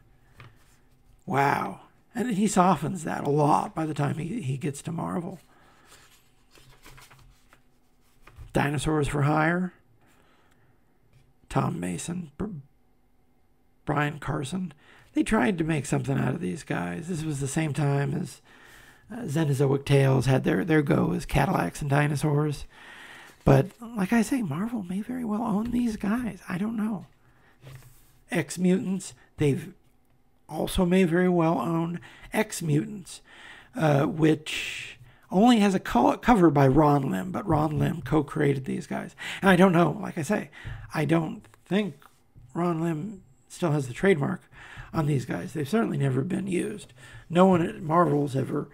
Wow. And he softens that a lot by the time he gets to Marvel. Dinosaurs for Hire. Tom Mason. Brian Carson. They tried to make something out of these guys. This was the same time as Xenozoic Tales had their go as Cadillacs and Dinosaurs. But like I say, Marvel may very well own these guys. I don't know. X-Mutants, they've also may very well own X-Mutants, which only has a cover by Ron Lim, but Ron Lim co-created these guys. And I don't know, like I say, I don't think Ron Lim still has the trademark on these guys. They've certainly never been used. No one at Marvel's ever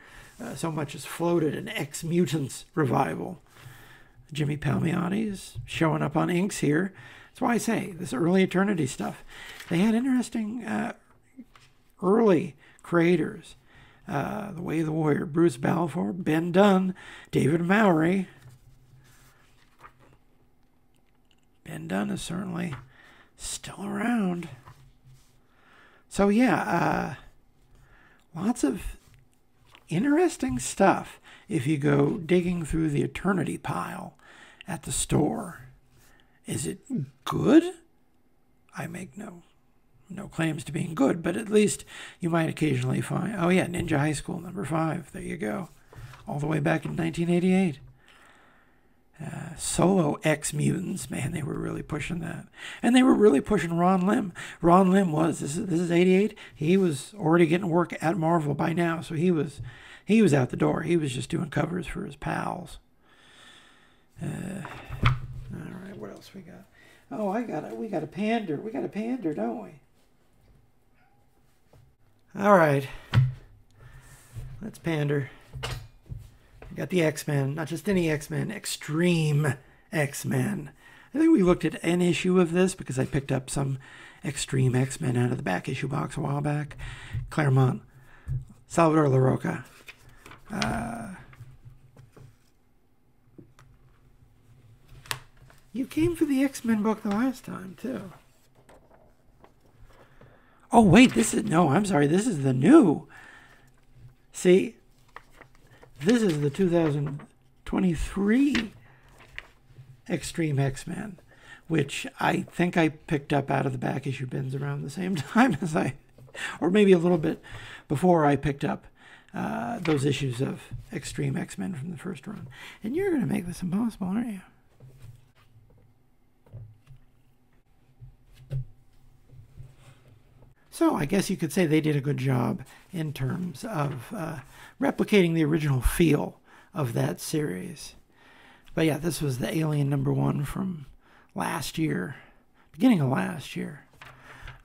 so much as floated an X-Mutants revival. Jimmy Palmiotti's showing up on inks here. That's why I say, this early Eternity stuff. They had interesting early creators. The Way of the Warrior, Bruce Balfour, Ben Dunn, David Mowry. Ben Dunn is certainly still around. So yeah, lots of interesting stuff if you go digging through the Eternity pile at the store. Is it good? I make no claims to being good, but at least you might occasionally find, oh yeah, Ninja High School #5. There you go. All the way back in 1988. Solo X-Mutants, man, they were really pushing that. And they were really pushing Ron Lim. Ron Lim was, this is 88, he was already getting work at Marvel by now, so he was out the door. He was just doing covers for his pals. All right, what else we got? Oh, we got a pander. We got a pander, don't we? All right. Let's pander. We got the X-Men, not just any X-Men, X-Treme X-Men. I think we looked at an issue of this because I picked up some X-Treme X-Men out of the back issue box a while back. Claremont, Salvador Larocca. You came for the X-Men book the last time, too. Oh, wait, I'm sorry, this is the new. See, this is the 2023 X-Treme X-Men, which I think I picked up out of the back issue bins around the same time as or maybe a little bit before I picked up those issues of X-Treme X-Men from the first run. And you're going to make this impossible, aren't you? So I guess you could say they did a good job in terms of replicating the original feel of that series. But yeah, this was the Alien #1 from last year, beginning of last year.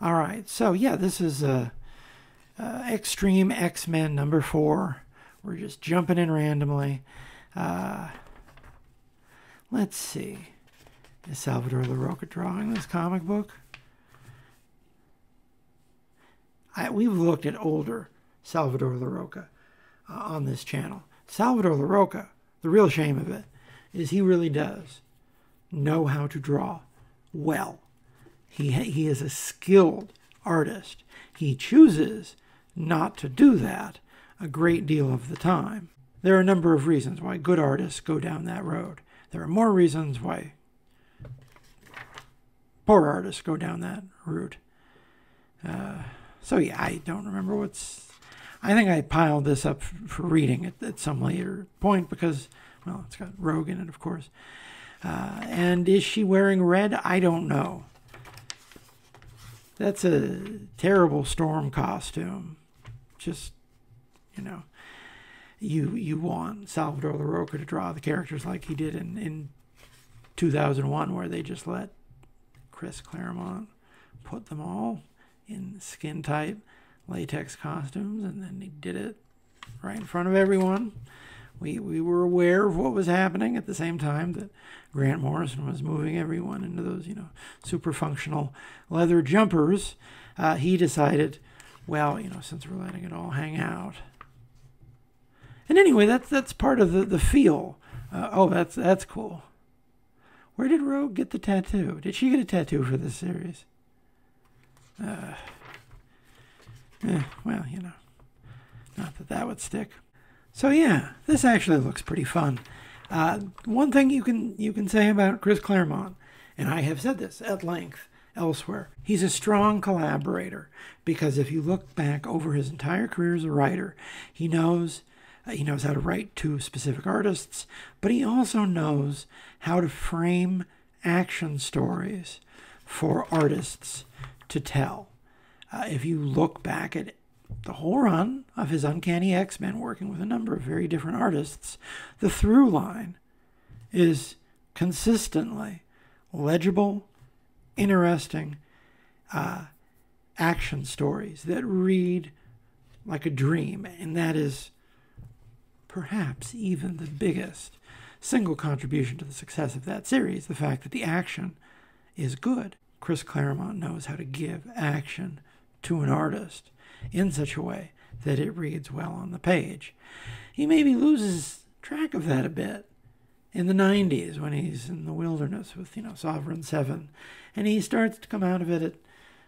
All right, so yeah, this is X-Treme X-Men #4. We're just jumping in randomly. Let's see. Is Salvador Larocca drawing this comic book? We've looked at older Salvador Larocca on this channel. Salvador Larocca, the real shame of it, is he really does know how to draw well. He is a skilled artist. He chooses not to do that a great deal of the time. There are a number of reasons why good artists go down that road. There are more reasons why poor artists go down that route. So yeah, I don't remember I think I piled this up for reading at some later point because, well, it's got Rogue in it, of course. And is she wearing red? I don't know. That's a terrible Storm costume. Just, you want Salvador Larocca to draw the characters like he did in 2001, where they just let Chris Claremont put them all in skin-tight latex costumes, and then he did it right in front of everyone. We were aware of what was happening at the same time that Grant Morrison was moving everyone into those, super functional leather jumpers. He decided, well, since we're letting it all hang out. And anyway, that's part of the feel. That's cool. Where did Rogue get the tattoo? Did she get a tattoo for this series? Well, not that would stick. So yeah, this actually looks pretty fun. One thing you can say about Chris Claremont, and I have said this at length elsewhere, he's a strong collaborator because if you look back over his entire career as a writer, he knows how to write to specific artists, but he also knows how to frame action stories for artists to tell. If you look back at the whole run of his Uncanny X-Men, working with a number of very different artists, the through line is consistently legible, interesting action stories that read like a dream, and that is perhaps even the biggest single contribution to the success of that series, the fact that the action is good. Chris Claremont knows how to give action to an artist in such a way that it reads well on the page. He maybe loses track of that a bit in the 90s when he's in the wilderness with, Sovereign 7, and he starts to come out of it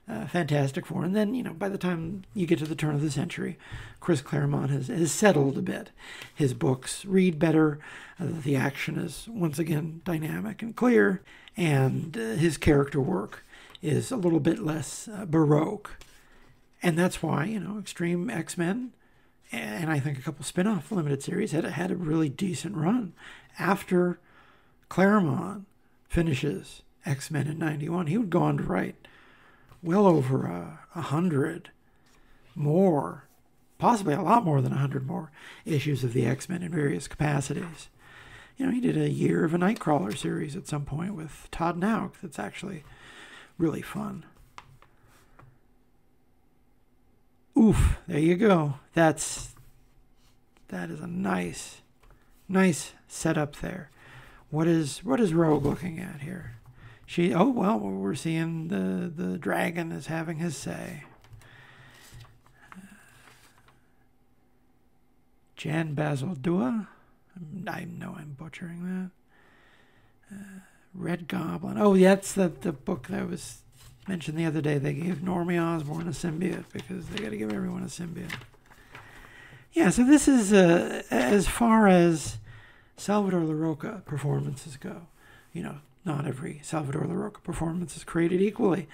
at Fantastic Four. And then, by the time you get to the turn of the century, Chris Claremont has settled a bit. His books read better, the action is once again dynamic and clear, and his character work is a little bit less baroque. And that's why, X-Treme X-Men, and I think a couple spin-off limited series had a really decent run after Claremont finishes X-Men in 91, he would go on to write well over 100 more, possibly a lot more than 100 more issues of the X-Men in various capacities. You know, he did a year of a Nightcrawler series at some point with Todd Nauck that's actually really fun. Oof, there you go. That is a nice setup there. What is Rogue looking at here? We're seeing the dragon is having his say. Jan Basil Dua. I know I'm butchering that. Red Goblin. Oh, yeah, that's the book that was mentioned the other day. They gave Normie Osborn a symbiote because they got to give everyone a symbiote. Yeah, so this is as far as Salvador Larocca performances go. You know, not every Salvador Larocca performance is created equally.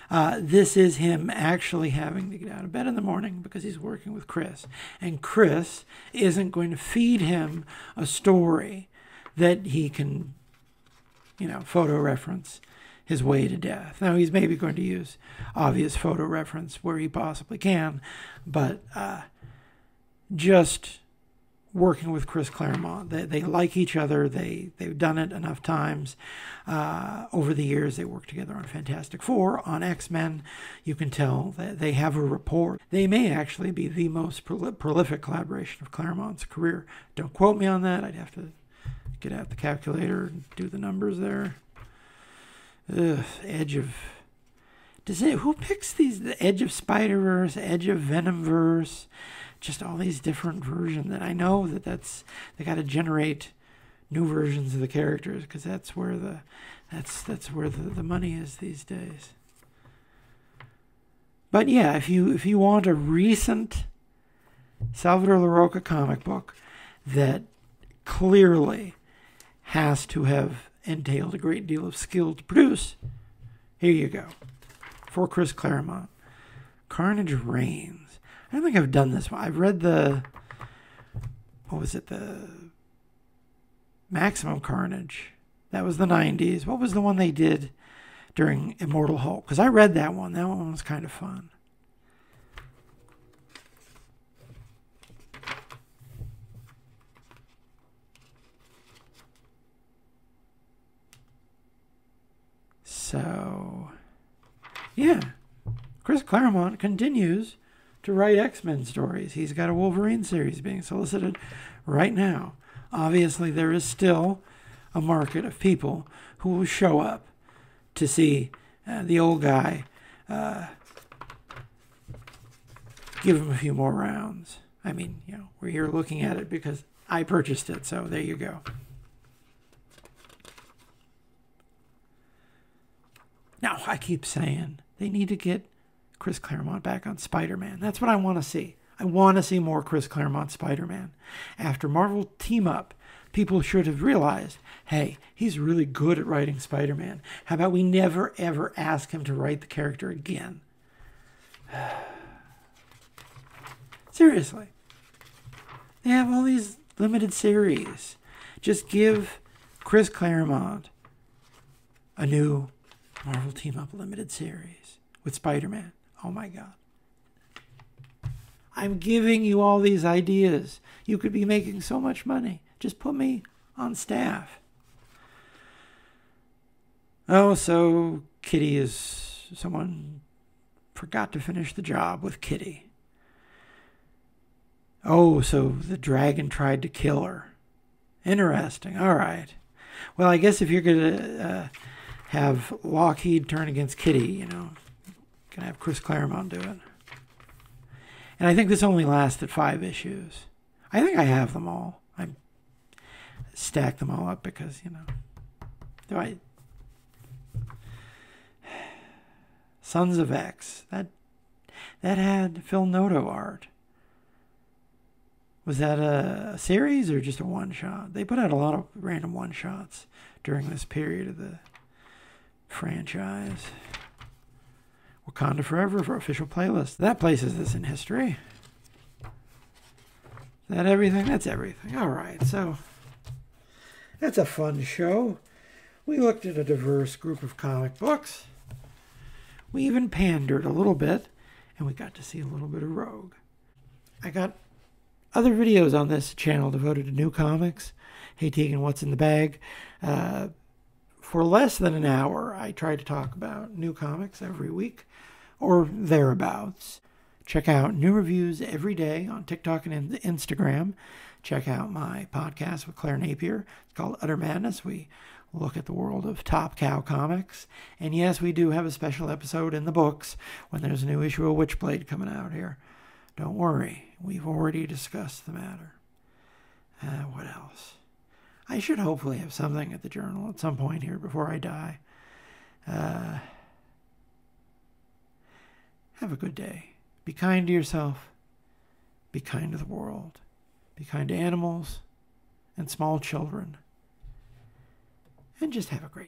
This is him actually having to get out of bed in the morning because he's working with Chris. And Chris isn't going to feed him a story that he can, photo reference his way to death. Now, he's maybe going to use obvious photo reference where he possibly can, but just working with Chris Claremont. They like each other. They've done it enough times. Over the years, they worked together on Fantastic Four, on X-Men. You can tell that they have a rapport. They may actually be the most prolific collaboration of Claremont's career. Don't quote me on that. I'd have to get out the calculator and do the numbers there. Who picks these? The Edge of Spider-Verse, Edge of Venomverse, just all these different versions. And I know they got to generate new versions of the characters because that's where the money is these days. But yeah, if you want a recent Salvador Larocca comic book that clearly has to have entailed a great deal of skill to produce, here you go. For Chris Claremont, Carnage Reigns. I don't think I've done this one. I've read the Maximum Carnage. That was the 90s. What was the one they did during Immortal Hulk? Because I read that one. That one was kind of fun. So, yeah, Chris Claremont continues to write X-Men stories. He's got a Wolverine series being solicited right now. Obviously, there is still a market of people who will show up to see the old guy give him a few more rounds. I mean, we're here looking at it because I purchased it, so there you go. Now, I keep saying they need to get Chris Claremont back on Spider-Man. That's what I want to see. I want to see more Chris Claremont Spider-Man. After Marvel Team Up, people should have realized, hey, he's really good at writing Spider-Man. How about we never, ever ask him to write the character again? Seriously. They have all these limited series. Just give Chris Claremont a new Marvel Team Up limited series with Spider-Man. Oh my God. I'm giving you all these ideas. You could be making so much money. Just put me on staff. Oh, so Kitty is... Someone forgot to finish the job with Kitty. Oh, so the dragon tried to kill her. Interesting. All right. Well, I guess if you're going to have Lockheed turn against Kitty, going to have Chris Claremont do it. And I think this only lasted 5 issues. I think I have them all. I stacked them all up because, Sons of X. That had Phil Noto art. Was that a series or just a one-shot? They put out a lot of random one-shots during this period of the franchise. Wakanda Forever for official playlist. That places this in history. Is that everything? That's everything. All right, so that's a fun show. We looked at a diverse group of comic books. We even pandered a little bit, and we got to see a little bit of Rogue. I got other videos on this channel devoted to new comics. Hey Tegan, what's in the bag? For less than an hour, I try to talk about new comics every week, or thereabouts. Check out new reviews every day on TikTok and Instagram. Check out my podcast with Claire Napier. It's called Udder Madness. We look at the world of Top Cow comics. And yes, we do have a special episode in the books when there's a new issue of Witchblade coming out here. Don't worry, we've already discussed the matter. What else? I should hopefully have something at the journal at some point here before I die. Have a good day. Be kind to yourself. Be kind to the world. Be kind to animals and small children. And just have a great day.